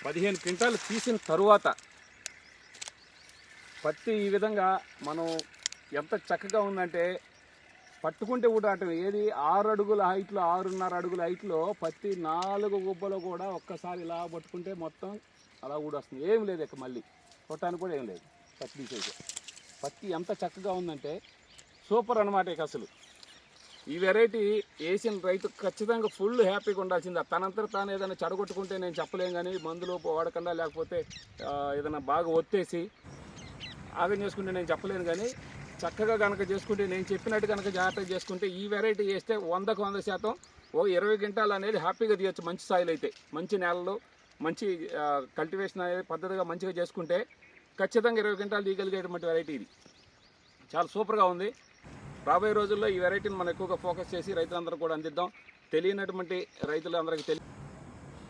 15 quintal తీసిన తరువాత పత్తి ఈ విధంగా మనం ఎంత చక్కగా ఉందంటే పట్టుకుంటే ఊటాటం. ఏది 6 అడుగుల హైట్లో, 6.5 అడుగుల హైట్లో పత్తి 4 గుబ్బలు కూడా ఒక్కసారి ఇలా పట్టుకుంటే మొత్తం అలా ఊడొస్తుంది. ఏం లేదు ఇక మళ్ళీ కొట్టడానికి కూడా ఏం లేదు. పత్తి తీసేసి పత్తి ఎంత చక్కగా ఉందంటే సూపర్ అనమాట. ఇక అసలు ఈ వెరైటీ వేసిన రైతు ఖచ్చితంగా ఫుల్ హ్యాపీగా ఉండాల్సిందే. తనంతట తాను ఏదైనా చెడగొట్టుకుంటే నేను చెప్పలేం, కానీ మందులు వాడకుండా లేకపోతే ఏదైనా బాగా ఒత్తేసి ఆగం చేసుకుంటే నేను చెప్పలేను. కానీ చక్కగా కనుక చేసుకుంటే, నేను చెప్పినట్టు కనుక జాగ్రత్తగా చేసుకుంటే ఈ వెరైటీ వేస్తే 100కు 100% ఓ 20 క్వింటాలు అనేది హ్యాపీగా తీయచ్చు. మంచి సాయిల్ అయితే, మంచి నేలలో, మంచి కల్టివేషన్ అనేది పద్ధతిగా మంచిగా చేసుకుంటే ఖచ్చితంగా 20 క్వింటాలు తీయగలిగేటువంటి వెరైటీ ఇది. చాలా సూపర్గా ఉంది. రాబోయే రోజుల్లో ఈ వెరైటీని మనం ఎక్కువగా ఫోకస్ చేసి రైతులందరూ కూడా అందిద్దాం. తెలియనటువంటి రైతులందరికీ